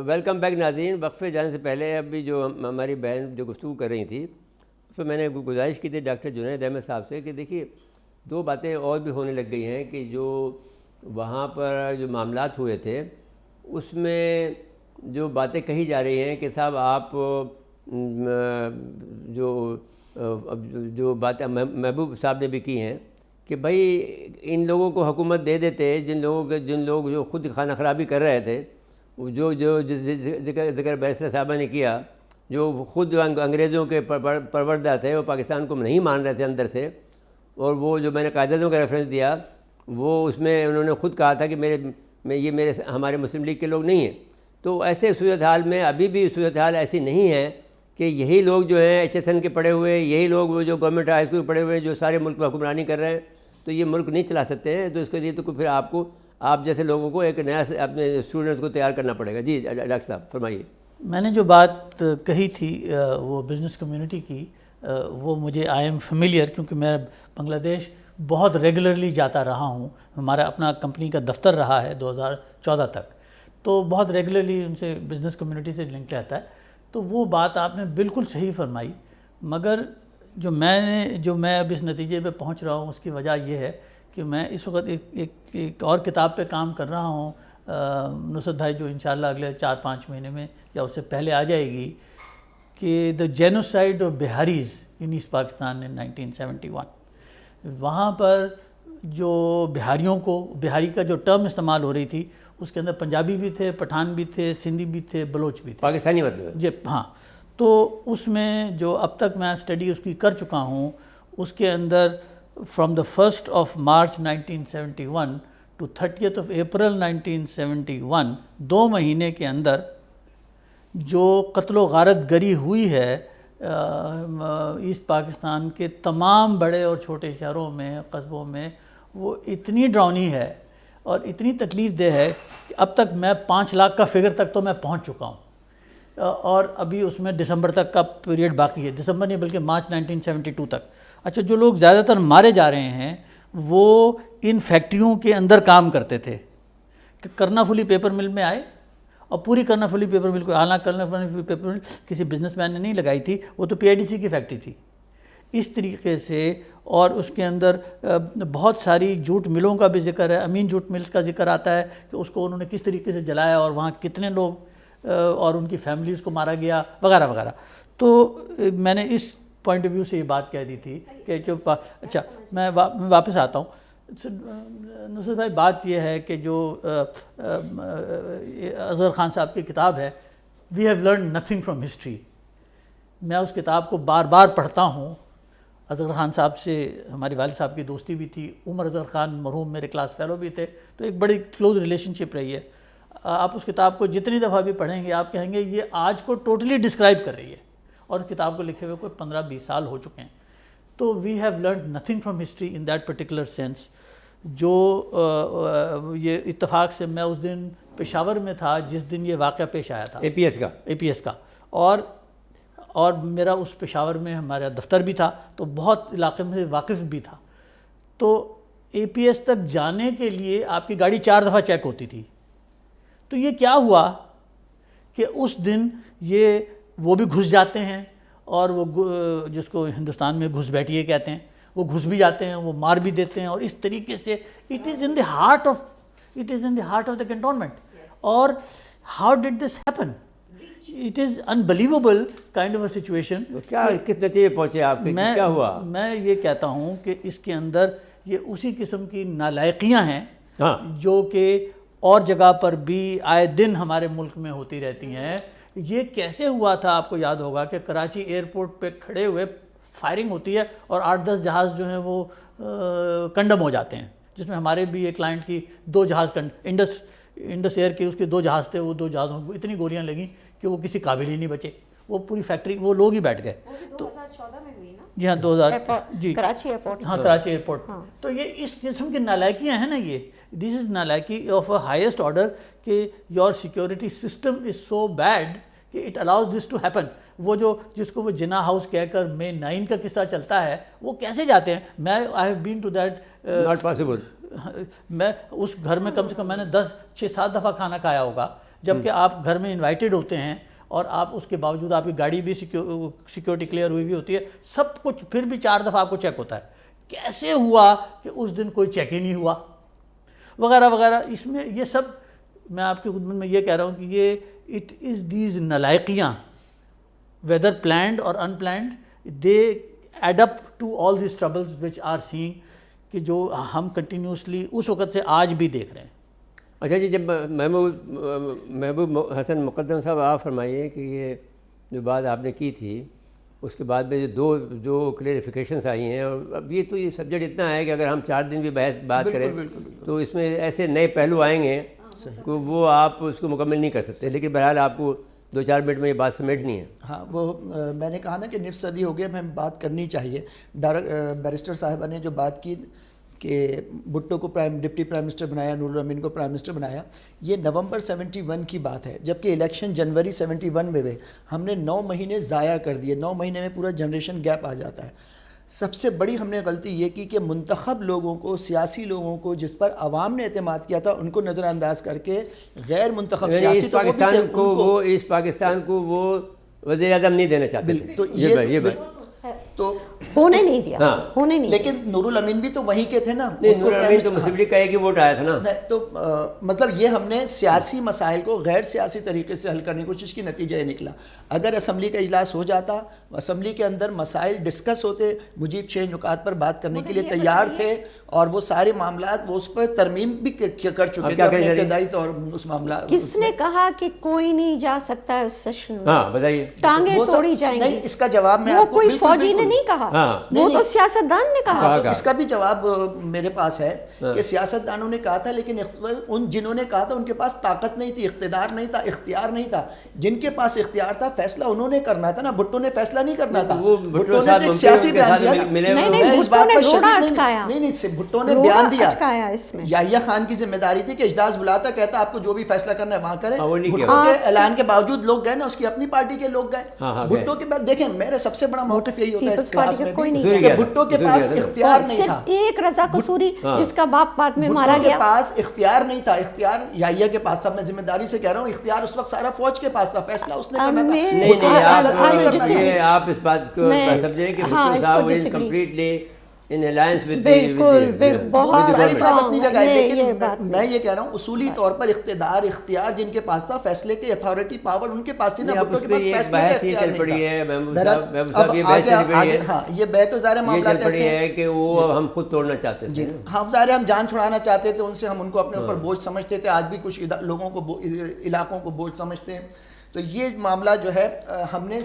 Welcome back ناظرین. وقفے جانے سے پہلے ابھی جو ہماری بہن جو گفتگو کر رہی تھی اس میں نے گزارش کی تھی ڈاکٹر جنید احمد صاحب سے کہ دیکھیے دو باتیں اور بھی ہونے لگ گئی ہیں کہ جو وہاں پر جو معاملات ہوئے تھے اس میں جو باتیں کہی جا رہی ہیں کہ صاحب آپ جو باتیں محبوب صاحب نے بھی کی ہیں کہ بھائی ان لوگوں کو حکومت دے دیتے جن لوگ جو خود خانہ خرابی کر رہے تھے، جو ذکر بیرسٹر صاحبہ نے کیا، جو خود انگریزوں کے پروردہ تھے، وہ پاکستان کو نہیں مان رہے تھے اندر سے. اور وہ جو میں نے قائد اعظم کا ریفرنس دیا وہ اس میں انہوں نے خود کہا تھا کہ ہمارے مسلم لیگ کے لوگ نہیں ہیں. تو ایسے صورتحال میں ابھی بھی صورتحال ایسی نہیں ہے کہ یہی لوگ جو ہیں ایچ ایس این کے پڑھے ہوئے، یہی لوگ جو گورنمنٹ ہائی اسکول پڑھے ہوئے جو سارے ملک میں حکمرانی کر رہے ہیں تو یہ ملک نہیں چلا سکتے ہیں. تو اس کے لیے تو پھر آپ جیسے لوگوں کو ایک نیا اپنے اسٹوڈنٹس کو تیار کرنا پڑے گا. جی ڈاکٹر صاحب فرمائیے. میں نے جو بات کہی تھی وہ بزنس کمیونٹی کی، وہ مجھے آئی ایم فیملیئر، کیونکہ میں بنگلہ دیش بہت ریگولرلی جاتا رہا ہوں. ہمارا اپنا کمپنی کا دفتر رہا ہے 2014 تک، تو بہت ریگولرلی ان سے بزنس کمیونٹی سے لنک رہتا ہے. تو وہ بات آپ نے بالکل صحیح فرمائی، مگر جو میں اب اس نتیجے پہ پہنچ رہا ہوں اس کی وجہ یہ ہے کہ میں اس وقت ایک اور کتاب پہ کام کر رہا ہوں، نصرت بھائی، جو انشاءاللہ اگلے 4-5 مہینے میں یا اس سے پہلے آ جائے گی، کہ the genocide of Biharis in East Pakistan in 1971. وہاں پر جو بہاری کا جو ٹرم استعمال ہو رہی تھی اس کے اندر پنجابی بھی تھے، پٹھان بھی تھے، سندھی بھی تھے، بلوچ بھی تھے، پاکستانی مطلب جی ہاں. تو اس میں جو اب تک میں اسٹڈی اس کی کر چکا ہوں، اس کے اندر from the 1 March 1971 to 30 April 1971، 2 مہینے کے اندر جو قتل و غارت گری ہوئی ہے ایسٹ پاکستان کے تمام بڑے اور چھوٹے شہروں میں، قصبوں میں، وہ اتنی ڈراؤنی ہے اور اتنی تکلیف دہ ہے کہ اب تک میں 5 لاکھ کا فگر تک تو میں پہنچ چکا ہوں. اور ابھی اس میں دسمبر تک کا پیریڈ باقی ہے، دسمبر نہیں بلکہ مارچ 1972 تک. اچھا، جو لوگ زیادہ تر مارے جا رہے ہیں وہ ان فیکٹریوں کے اندر کام کرتے تھے. کہ کرنافلی پیپر مل میں آئے، اور پوری کرنافلی پیپر مل کو، حالانکہ کرنافلی پیپر مل کسی بزنس مین نے نہیں لگائی تھی، وہ تو PIDC کی فیکٹری تھی. اس طریقے سے، اور اس کے اندر بہت ساری جوٹ ملوں کا بھی ذکر ہے، امین جوٹ ملز کا ذکر آتا ہے کہ اس کو انہوں نے کس طریقے سے جلایا اور وہاں کتنے لوگ اور ان کی فیملیز کو مارا گیا وغیرہ وغیرہ. تو میں نے اس پوائنٹ آف ویو سے یہ بات کہہ دی تھی کہ جو اچھا میں واپس آتا ہوں. نصرت بھائی، بات یہ ہے کہ جو اصغر خان صاحب کی کتاب ہے we have learn nothing from history, میں اس کتاب کو بار بار پڑھتا ہوں. اصغر خان صاحب سے ہماری والد صاحب کی دوستی بھی تھی، عمر اصغر خان مرحوم میرے کلاس فیلو بھی تھے، تو ایک بڑی کلوز ریلیشن شپ رہی ہے. آپ اس کتاب کو جتنی دفعہ بھی پڑھیں گے آپ کہیں گے یہ آج کو ٹوٹلی ڈسکرائب کر رہی ہے، اور اس کتاب کو لکھے ہوئے کوئی 15-20 سال ہو چکے ہیں. تو we have learned nothing from history in that particular sense. جو یہ اتفاق سے میں اس دن پشاور میں تھا جس دن یہ واقعہ پیش آیا تھا، APS کا، اور میرا اس پشاور میں ہمارا دفتر بھی تھا، تو بہت علاقے میں واقف بھی تھا. تو APS تک جانے کے لیے آپ کی گاڑی 4 دفعہ چیک ہوتی تھی. تو یہ کیا ہوا کہ اس دن وہ بھی گھس جاتے ہیں، اور وہ جس کو ہندوستان میں گھس بیٹھیے کہتے ہیں، وہ گھس بھی جاتے ہیں، وہ مار بھی دیتے ہیں، اور اس طریقے سے it is in the heart of the cantonment. اور how did this happen? It is unbelievable kind of a situation. کیا کس نتیجے پہنچے آپ کے، کیا ہوا؟ میں یہ کہتا ہوں کہ اس کے اندر یہ اسی قسم کی نالائقیاں ہیں جو کہ اور جگہ پر بھی آئے دن ہمارے ملک میں ہوتی رہتی ہیں. یہ کیسے ہوا تھا؟ آپ کو یاد ہوگا کہ کراچی ایئرپورٹ پہ کھڑے ہوئے فائرنگ ہوتی ہے اور 8-10 جہاز جو ہیں وہ کنڈم ہو جاتے ہیں، جس میں ہمارے بھی ایک کلائنٹ کی 2 جہاز انڈس ایئر کے اس کے 2 جہاز تھے، وہ 2 جہازوں کو اتنی گولیاں لگیں کہ وہ کسی قابل ہی نہیں بچے، وہ پوری فیکٹری وہ لوگ ہی بیٹھ گئے. تو 2014 میں ہوئی نا؟ جی ہاں، 2000 جی کراچی ایئرپورٹ. ہاں، کراچی ایئرپورٹ. تو یہ اس قسم کی نالائکیاں ہیں نا، دس از نالائکی آف اے ہائیسٹ آرڈر کہ your security system is so bad کہ it allows this to happen. وہ جس کو وہ جنا ہاؤس کہہ کر مے 9 کا قصہ چلتا ہے، وہ کیسے جاتے ہیں؟ میں I have been to that, not possible. میں اس گھر میں کم سے کم میں نے 6-7 دفعہ کھانا کھایا ہوگا جبکہ آپ گھر میں انوائٹڈ ہوتے ہیں اور آپ اس کے باوجود آپ کی گاڑی بھی سیکیورٹی کلیئر ہوئی ہوتی ہے, سب کچھ, پھر بھی 4 دفعہ آپ کو چیک ہوتا ہے. کیسے ہوا کہ اس دن کوئی چیک ہی نہیں ہوا, وغیرہ وغیرہ. اس میں یہ سب میں آپ کی خدمت میں یہ کہہ رہا ہوں کہ یہ اٹ از دیز نالائقیاں, whether planned or unplanned, they add up to all these troubles which are seeing, کہ جو ہم کنٹینیوسلی اس وقت سے آج بھی دیکھ رہے ہیں. اچھا جی, جب محبوب حسن مقدم صاحب آپ فرمائیے کہ یہ جو بات آپ نے کی تھی اس کے بعد میں جو کلیریفیکیشنس آئی ہیں, اور اب یہ سبجیکٹ اتنا ہے کہ اگر ہم 4 دن بھی بات کریں تو اس میں ایسے نئے پہلو آئیں گے کہ وہ آپ اس کو مکمل نہیں کر سکتے, لیکن بہرحال آپ کو 2-4 منٹ میں یہ بات سمیٹنی ہے. ہاں, وہ میں نے کہا نا کہ نصف صدی ہو گیا, ہمیں بات کرنی چاہیے. بیرسٹر صاحبہ نے جو بات کی کہ بھٹو کو ڈپٹی پرائم منسٹر بنایا, نور الامین کو پرائم منسٹر بنایا, یہ نومبر 71 کی بات ہے, جبکہ الیکشن جنوری 71 میں ہوئے. ہم نے 9 مہینے ضائع کر دیے, 9 مہینے میں پورا جنریشن گیپ آ جاتا ہے. سب سے بڑی ہم نے غلطی یہ کی کہ منتخب لوگوں کو, سیاسی لوگوں کو, جس پر عوام نے اعتماد کیا تھا, ان کو نظر انداز کر کے غیر منتخب سیاسی تو اس پاکستان کو وہ وزیر اعظم نہیں دینا چاہتے تھے. تو ہونے نہیں دیا, ہونے نہیں. لیکن نور الامین بھی تو وہیں کے تھے نا, نور الامین تو مسلم لیگ کا ایک ہی ووٹ آیا تھا نا. تو مطلب یہ ہم نے سیاسی مسائل کو غیر سیاسی طریقے سے حل کرنے کی کوشش کی, نتیجہ یہ نکلا. اگر اسمبلی کا اجلاس ہو جاتا, اسمبلی کے اندر مسائل ڈسکس ہوتے, مجیب 6 نکات پر بات کرنے کے لیے تیار تھے, اور وہ سارے معاملات وہ اس پر ترمیم بھی کر چکے تھے اپنے ابتدائی طور اس معاملات. کس نے کہا کہ کوئی نہیں جا سکتا ہے اس سیشن میں؟ ہاں بتائیے. ٹانگیں توڑی جائیں گی. نہیں, اس کا جواب میں وہ کوئی فوجی نے نہیں کہا, وہ تو سیاستدان نے کہا. اس کا بھی جواب میرے پاس ہے کہ سیاستدانوں نے کہا تھا, لیکن ان جنہوں نے کہا تھا ان کے پاس طاقت نہیں تھی, اقتدار نہیں تھا, اختیار نہیں تھا. جن کے پاس اختیار تھا فیصلہ انہوں نے کرنا تھا نا, بھٹو نے فیصلہ نہیں کرنا تھا. بھٹو نے ایک سیاسی بیان دیا نا, بھٹو نے بیان دیا, یحییٰ خان کی ذمہ داری تھی کہ اجلاس بلاتا, کہتا آپ کو جو بھی فیصلہ کرنا ہے وہاں کریں. بھٹو کے اعلان کے باوجود لوگ گئے نا, اس کی اپنی پارٹی کے لوگ گئے. بھٹو کے بعد دیکھیں, میرے سب سے بڑا موقف یہی ہوتا ہے اس کلاس میں کہ بھٹو کے پاس اختیار نہیں تھا. ایک رضا قصوری جس کا باپ بعد میں مارا گیا, کے پاس اختیار نہیں تھا. اختیار یحییٰ کے پاس تھا, میں ذمہ داری سے کہہ رہا ہوں, اختیار اس وقت سارا فوج کے پاس تھا, فیصلہ اس نے کرنا تھا. نہیں, آپ اس بات کو سمجھیں کہ بھٹو صاحب is completely in alliance with بہت ساری بات اپنی جگہ ہے, لیکن میں یہ کہہ رہا ہوں اصولی طور پر اقتدار, اختیار جن کے پاس تھا, فیصلے کی اتھارٹی پاور ان کے پاس تھی نا. بھٹو کے پاس فیصلے کا اختیار نہیں تھا. ہاں, یہ بہت و ظاہر معاملات ایسے ہیں کہ وہ ہم خود توڑنا چاہتے تھے. ہاں, ظاہر ہم جان چھڑانا چاہتے تھے ان سے, ہم ان کو اپنے اوپر بوجھ سمجھتے تھے. آج بھی کچھ لوگوں کو, علاقوں کو بوجھ سمجھتے ہیں. تو یہ معاملہ جو ہے, ہم نے,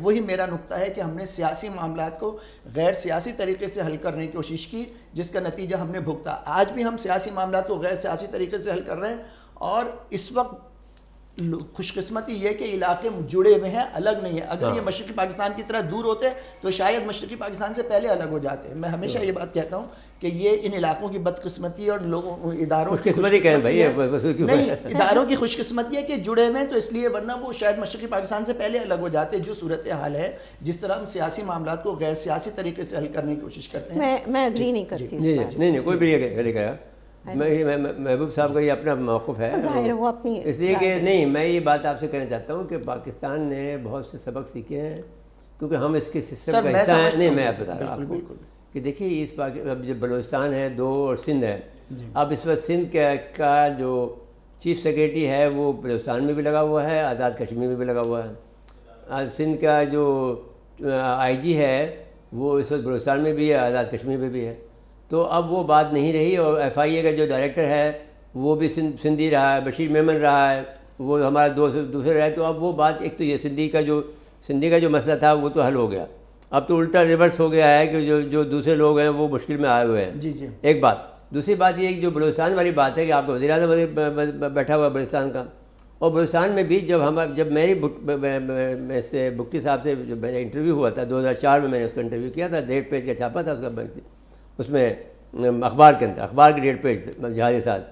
وہی میرا نقطہ ہے کہ ہم نے سیاسی معاملات کو غیر سیاسی طریقے سے حل کرنے کی کوشش کی, جس کا نتیجہ ہم نے بھگتا. آج بھی ہم سیاسی معاملات کو غیر سیاسی طریقے سے حل کر رہے ہیں, اور اس وقت خوش قسمتی یہ کہ علاقے جڑے ہوئے ہیں, الگ نہیں ہے. اگر یہ مشرقی پاکستان کی طرح دور ہوتے تو شاید مشرقی پاکستان سے پہلے الگ ہو جاتے. میں ہمیشہ یہ بات کہتا ہوں کہ یہ ان علاقوں کی بدقسمتی اور لوگوں, اداروں کی خوش قسمتی ہے. نہیں, اداروں کی خوش قسمتی ہے کہ جڑے ہوئے ہیں, تو اس لیے, ورنہ وہ شاید مشرقی پاکستان سے پہلے الگ ہو جاتے. جو صورتحال ہے, جس طرح ہم سیاسی معاملات کو غیر سیاسی طریقے سے حل کرنے کی کوشش کرتے ہیں, میں اگری نہیں کرتی. نہیں, کوئی بھی یہ کہا, محبوب صاحب کا یہ اپنا موقف ہے, اس لیے کہ نہیں, میں یہ بات آپ سے کہنا چاہتا ہوں کہ پاکستان نے بہت سے سبق سیکھے ہیں, کیونکہ ہم اس کے سسٹم کا حصہ ہیں. نہیں, میں آپ بتا رہا ہوں آپ کو کہ دیکھیے, اس اب جو بلوچستان ہے 2 اور سندھ ہے, اب اس وقت سندھ کا جو چیف سیکریٹری ہے وہ بلوچستان میں بھی لگا ہوا ہے, آزاد کشمیر میں بھی لگا ہوا ہے. سندھ کا جو آئی جی ہے وہ اس وقت بلوچستان میں بھی ہے, آزاد کشمیر میں بھی ہے. تو اب وہ بات نہیں رہی, اور ایف آئی اے کا جو ڈائریکٹر ہے وہ بھی سندھی رہا ہے, بشیر میمن رہا ہے, وہ ہمارا دوسرے رہے. تو اب وہ بات, ایک تو یہ سندھی کا جو مسئلہ تھا وہ تو حل ہو گیا, اب تو الٹا ریورس ہو گیا ہے کہ جو دوسرے لوگ ہیں وہ مشکل میں آئے ہوئے ہیں. جی جی, ایک بات. دوسری بات یہ کہ جو بلوچستان والی بات ہے کہ آپ کا وزیر اعظم بیٹھا ہوا ہے بلوچستان کا, اور بلوچستان میں بھی جب میری سے بگٹی صاحب سے جو میرا انٹرویو ہوا تھا 2004 میں نے اس کا انٹرویو کیا تھا, 1.5 پیج کا چھاپا تھا اس کا, اس میں اخبار کے اندر, اخبار کے 1.5 پیج جہاز ساتھ.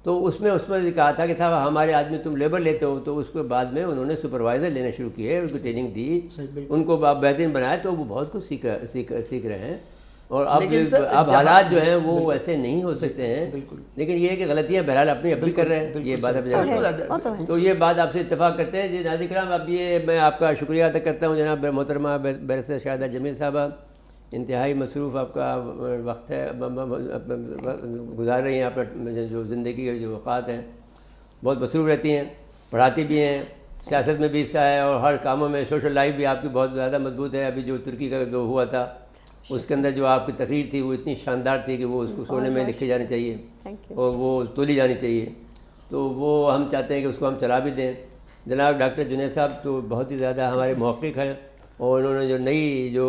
تو اس میں کہا تھا کہ صاحب ہمارے آدمی تم لیبر لیتے ہو. تو اس کے بعد میں انہوں نے سپروائزر لینا شروع کیے, ان کو ٹریننگ دی, ان کو بہترین بنایا, تو وہ بہت کچھ سیکھ رہے ہیں. اور اب حالات جو ہیں وہ ایسے نہیں ہو سکتے ہیں، لیکن یہ ہے کہ غلطیاں بہرحال اپنی اپیل کر رہے ہیں، یہ بات اب تو یہ بات آپ سے اتفاق کرتے ہیں. جی ناظرین کرام، اب یہ میں آپ کا شکریہ ادا کرتا ہوں جناب محترمہ بیرسٹر شاہدہ جمیل صاحبہ، انتہائی مصروف آپ کا وقت ہے، گزار رہی ہیں اپنا جو زندگی کے جو اوقات ہیں بہت مصروف رہتی ہیں، پڑھاتی بھی ہیں، سیاست میں بھی حصہ ہے اور ہر کاموں میں. سوشل لائف بھی آپ کی بہت زیادہ مضبوط ہے. ابھی جو ترکی کا جو ہوا تھا اس کے اندر جو آپ کی تقریر تھی وہ اتنی شاندار تھی کہ وہ اس کو سونے میں لکھی جانی چاہیے اور وہ تولی جانی چاہیے. تو وہ ہم چاہتے ہیں کہ اس کو ہم چلا بھی دیں. جناب ڈاکٹر جنید صاحب تو بہت ہی زیادہ ہمارے محقق ہیں اور انہوں نے جو نئی جو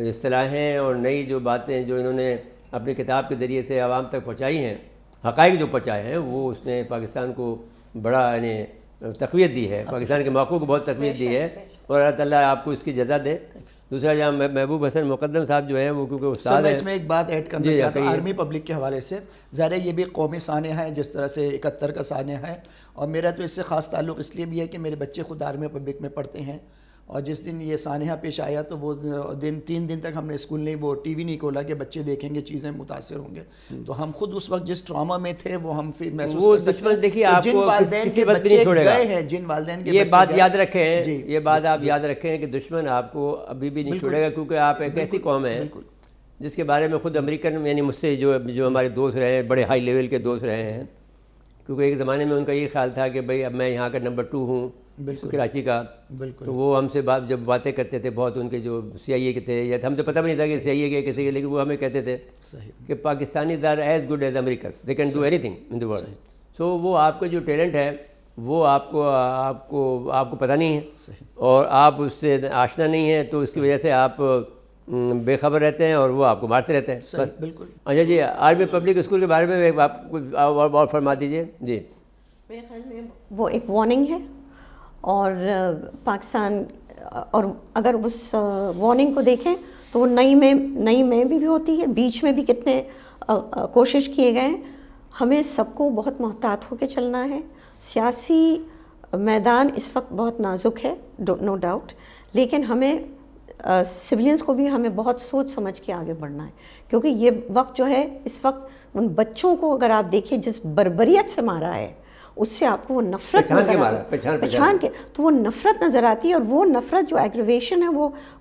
اصطلاحیں اور نئی جو باتیں جو انہوں نے اپنی کتاب کے ذریعے سے عوام تک پہنچائی ہیں، حقائق جو پہنچائے ہیں، وہ اس نے پاکستان کو بڑا یعنی تقویت دی ہے، پاکستان کے موقعوں کو بہت تقویت دی ہے اور اللہ تعالیٰ آپ کو اس کی جزا دے. دوسرا جہاں محبوب حسن مقدم صاحب جو ہیں وہ کیونکہ استاد ہیں. اس میں ایک بات ایڈ کرنا چاہتا ہوں آرمی پبلک کے حوالے سے. ظاہر ہے یہ بھی قومی سانحہ ہے جس طرح سے 71 کا سانحہ ہے، اور میرا تو اس سے خاص تعلق اس لیے بھی ہے کہ میرے بچے خود آرمی پبلک میں پڑھتے ہیں، اور جس دن یہ سانحہ پیش آیا تو وہ 3 دن تک ہم نے اسکول نہیں وہ ٹی وی نہیں کھولا کہ بچے دیکھیں گے چیزیں متاثر ہوں گے. تو ہم خود اس وقت جس ٹراما میں تھے وہ ہم پھر محسوس کر سکتے ہیں. دیکھیے آپ جن کو والدین کے بچے گئے ہیں، جن والدین کے یہ بات یاد رکھیں، جی یہ بات آپ یاد رکھیں کہ دشمن آپ کو ابھی بھی نہیں چھوڑے گا، کیونکہ آپ ایک ایسی قوم ہے جس کے بارے میں خود امریکن یعنی مجھ سے جو ہمارے دوست رہے ہیں، بڑے ہائی لیول کے دوست رہے ہیں، کیونکہ ایک زمانے میں ان کا یہ خیال تھا کہ بھئی اب میں یہاں کا نمبر 2 ہوں کراچی کا. تو وہ ہم سے جب باتیں کرتے تھے بہت ان کے جو سی آئی اے کے تھے، یا ہم سے پتہ بھی نہیں تھا کہ سی آئی اے کے کسی کے، لیکن وہ ہمیں کہتے تھے کہ پاکستانی دار as good as American, they can do any thing in the world. سو وہ آپ کا جو ٹیلنٹ ہے وہ آپ کو پتہ نہیں ہے اور آپ اس سے آشنا نہیں ہیں، تو اس کی وجہ سے آپ بے خبر رہتے ہیں اور وہ آپ کو مارتے رہتے ہیں. بالکل. اچھا جی، آرمی پبلک اسکول کے بارے میں آپ کچھ اور فرما دیجیے. جی میرے خیال میں وہ ایک وارننگ ہے، اور پاکستان، اور اگر اس وارننگ کو دیکھیں تو وہ نئی میں بھی ہوتی ہے، بیچ میں بھی کتنے کوشش کیے گئے ہیں. ہمیں سب کو بہت محتاط ہو کے چلنا ہے. سیاسی میدان اس وقت بہت نازک ہے، نو ڈاؤٹ، لیکن ہمیں سویلینز کو بھی ہمیں بہت سوچ سمجھ کے آگے بڑھنا ہے، کیونکہ یہ وقت جو ہے اس وقت ان بچوں کو اگر آپ دیکھیں جس بربریت سے مارا ہے اس سے آپ کو وہ نفرت نظر آتی ہے، پہچان کے تو وہ نفرت نظر آتی ہے، اور وہ نفرت جو ایگریویشن ہے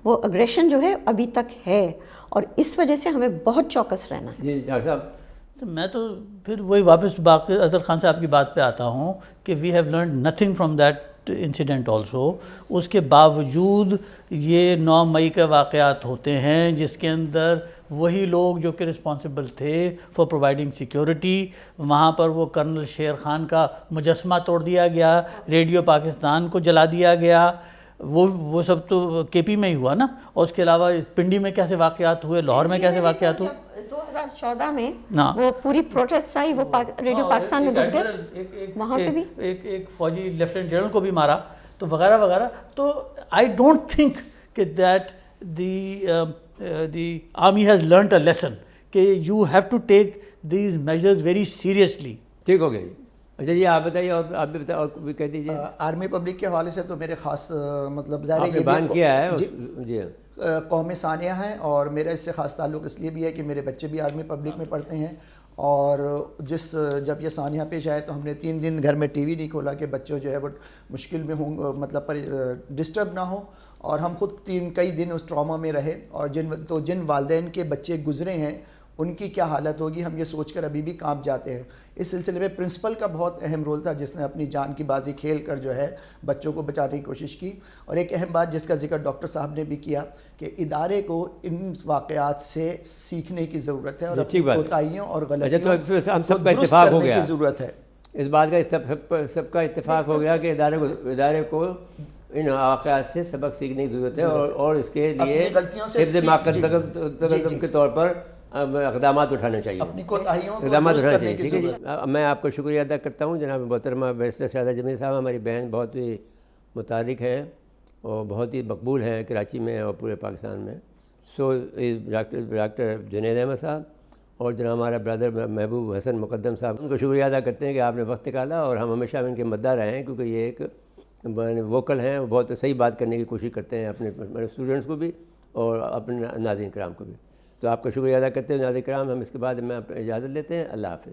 وہ اگریشن جو ہے ابھی تک ہے، اور اس وجہ سے ہمیں بہت چوکس رہنا ہے. جی ڈاکٹر صاحب. میں تو پھر وہی واپس باقی اظہر خان صاحب کی بات پہ آتا ہوں کہ we have learned nothing from that incident also. اس کے باوجود یہ 9 مئی کے واقعات ہوتے ہیں جس کے اندر وہی لوگ جو کہ رسپانسبل تھے فار پرووائڈنگ سیکیورٹی، وہاں پر وہ کرنل شیر خان کا مجسمہ توڑ دیا گیا، ریڈیو پاکستان کو جلا دیا گیا. وہ سب تو کے پی میں ہی ہوا نا، اور اس کے علاوہ پنڈی میں کیسے واقعات ہوئے، لاہور میں کیسے واقعات ہوئے. 2014 میں وہ پوری پروٹیسٹ آئی، وہ ریڈیو پاکستان میں گھس گئے، وہاں پہ بھی ایک فوجی لیفٹیننٹ جنرل کو بھی مارا، تو وغیرہ وغیرہ. تو آئی ڈونٹ تھنک کہ that the army has learned a lesson کہ you have to take these measures very seriously. ٹھیک ہو گیا جی. اچھا جی آپ بتائیے، اور آپ بھی بتائیں، اور بھی کہہ دیجیے. آرمی پبلک کے حوالے سے تو میرے خاص مطلب ظاہر ہے یہ بیان کیا ہے. جی قوم ثانیہ ہیں، اور میرا اس سے خاص تعلق اس لیے بھی ہے کہ میرے بچے بھی آرمی پبلک میں پڑھتے ہیں، اور جب یہ ثانیہ پیش آئے تو ہم نے 3 دن گھر میں ٹی وی نہیں کھولا کہ بچوں جو ہے وہ مشکل میں ہوں، مطلب پر ڈسٹرب نہ ہو. اور ہم خود کئی دن اس ٹراما میں رہے، اور جن والدین کے بچے گزرے ہیں ان کی کیا حالت ہوگی ہم یہ سوچ کر ابھی بھی کانپ جاتے ہیں. اس سلسلے میں پرنسپل کا بہت اہم رول تھا جس نے اپنی جان کی بازی کھیل کر جو ہے بچوں کو بچانے کی کوشش کی. اور ایک اہم بات جس کا ذکر ڈاکٹر صاحب نے بھی کیا کہ ادارے کو ان واقعات سے سیکھنے کی ضرورت ہے اور اپنی کوتاہیوں اور غلطیوں کو درست کرنے کی ضرورت ہے. اس بات کا سب کا اتفاق ہو گیا کہ ادارے کو ان واقعات سے سبق سیکھنے کی ضرورت ہے اور اس کے لیے حفظ مقدم کے طور پر اقدامات اٹھانے چاہیے، اقدامات اٹھانے چاہیے. ٹھیک ہے جی. میں آپ کو شکریہ ادا کرتا ہوں جناب محترمہ بیرسٹر شاہدہ جمیل صاحب. ہماری بہن بہت ہی متحرک ہے اور بہت ہی مقبول ہے کراچی میں اور پورے پاکستان میں. سو ڈاکٹر جنید احمد صاحب اور جناب ہمارا برادر محبوب حسن مقدم صاحب، ان کو شکریہ ادا کرتے ہیں کہ آپ نے وقت نکالا، اور ہم ہمیشہ ان کے مداح رہے ہیں کیونکہ یہ ایک ووکل ہیں، وہ بہت صحیح بات کرنے کی کوشش کرتے ہیں اپنے اسٹوڈنٹس کو بھی اور اپنے ناظرین کرام کو بھی. تو آپ کا شکریہ ادا کرتے ہیں ناظرین کرام. ہم اس کے بعد میں اجازت لیتے ہیں. اللہ حافظ.